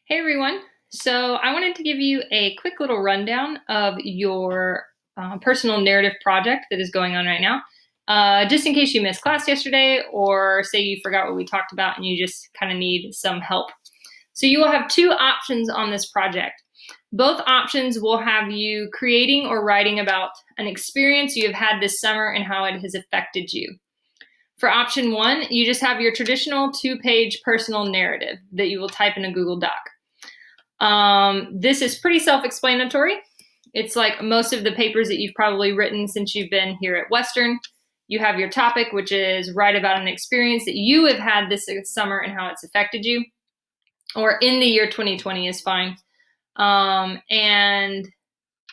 Hey everyone. So I wanted to give you a quick little rundown of your personal narrative project that is going on right now. Just in case you missed class yesterday or say you forgot what we talked about and you just kind of need some help. So you will have two options on this project. Both options will have you creating or writing about an experience you have had this summer and how it has affected you. For option one, you just have your traditional 2-page personal narrative that you will type in a Google Doc. This is pretty self-explanatory. It's like most of the papers that you've probably written since you've been here at Western. You have your topic, which is write about an experience that you have had this summer and how it's affected you. Or in the year 2020 is fine. And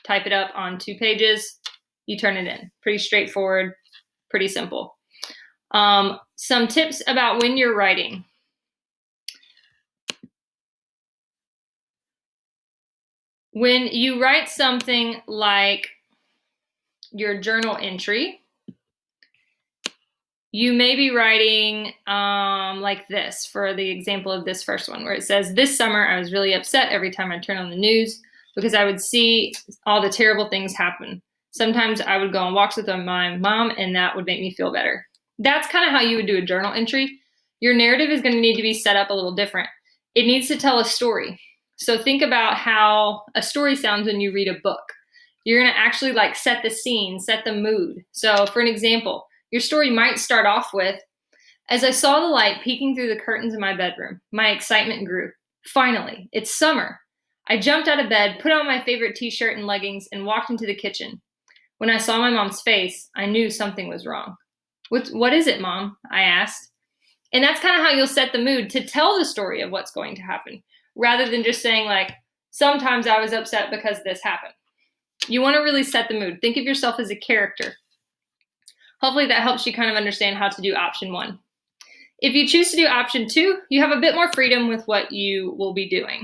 type it up on 2 pages. You turn it in. Pretty straightforward, pretty simple. Some tips about when you're writing. When you write something like your journal entry, you may be writing like this for the example of this first one, where it says, this summer I was really upset every time I turned on the news because I would see all the terrible things happen. Sometimes I would go on walks with my mom and that would make me feel better. That's kind of how you would do a journal entry. Your narrative is going to need to be set up a little different. It needs to tell a story. So think about how a story sounds when you read a book. You're going to actually like set the scene, set the mood. So for an example, your story might start off with, as I saw the light peeking through the curtains of my bedroom, my excitement grew. Finally, it's summer. I jumped out of bed, put on my favorite t-shirt and leggings, and walked into the kitchen. When I saw my mom's face, I knew something was wrong. What is it, Mom? I asked. And that's kind of how you'll set the mood to tell the story of what's going to happen, rather than just saying like, sometimes I was upset because this happened. You want to really set the mood. Think of yourself as a character. Hopefully that helps you kind of understand how to do option one. If you choose to do option two, you have a bit more freedom with what you will be doing.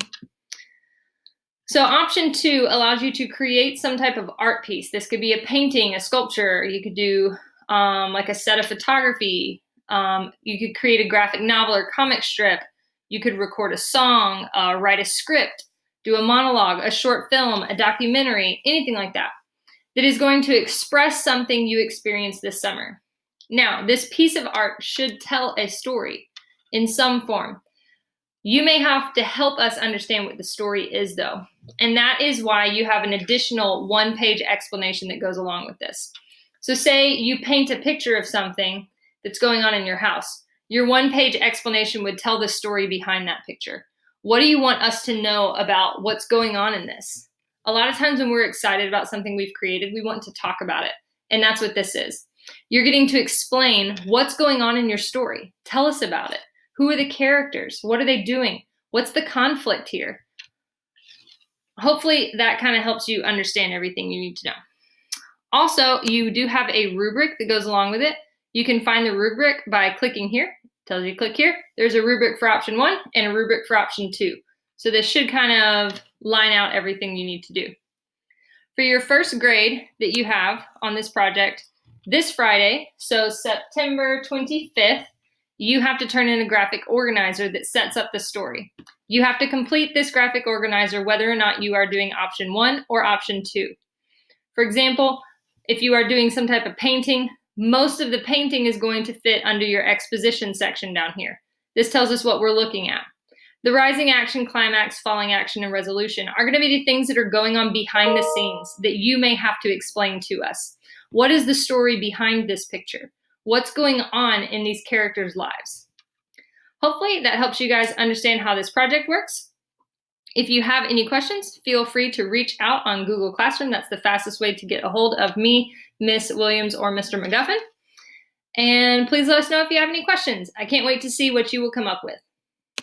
So option two allows you to create some type of art piece. This could be a painting, a sculpture. You could do like a set of photography. You could create a graphic novel or comic strip. You could record a song, write a script, do a monologue, a short film, a documentary, anything like that is going to express something you experienced this summer. Now, this piece of art should tell a story in some form. You may have to help us understand what the story is, though. And that is why you have an additional 1-page explanation that goes along with this. So say you paint a picture of something that's going on in your house. Your 1-page explanation would tell the story behind that picture. What do you want us to know about what's going on in this? A lot of times when we're excited about something we've created, we want to talk about it. And that's what this is. You're getting to explain what's going on in your story. Tell us about it. Who are the characters? What are they doing? What's the conflict here? Hopefully that kind of helps you understand everything you need to know. Also, you do have a rubric that goes along with it. You can find the rubric by clicking here. It tells you click here. There's a rubric for option one and a rubric for option two. So this should kind of line out everything you need to do. For your first grade that you have on this project, this Friday, so September 25th, you have to turn in a graphic organizer that sets up the story. You have to complete this graphic organizer whether or not you are doing option one or option two. For example, if you are doing some type of painting, most of the painting is going to fit under your exposition section down here. This tells us what we're looking at. The rising action, climax, falling action, and resolution are going to be the things that are going on behind the scenes that you may have to explain to us. What is the story behind this picture? What's going on in these characters' lives? Hopefully that helps you guys understand how this project works. If you have any questions, feel free to reach out on Google Classroom. That's the fastest way to get a hold of me, Miss Williams, or Mr. McGuffin. And please let us know if you have any questions. I can't wait to see what you will come up with.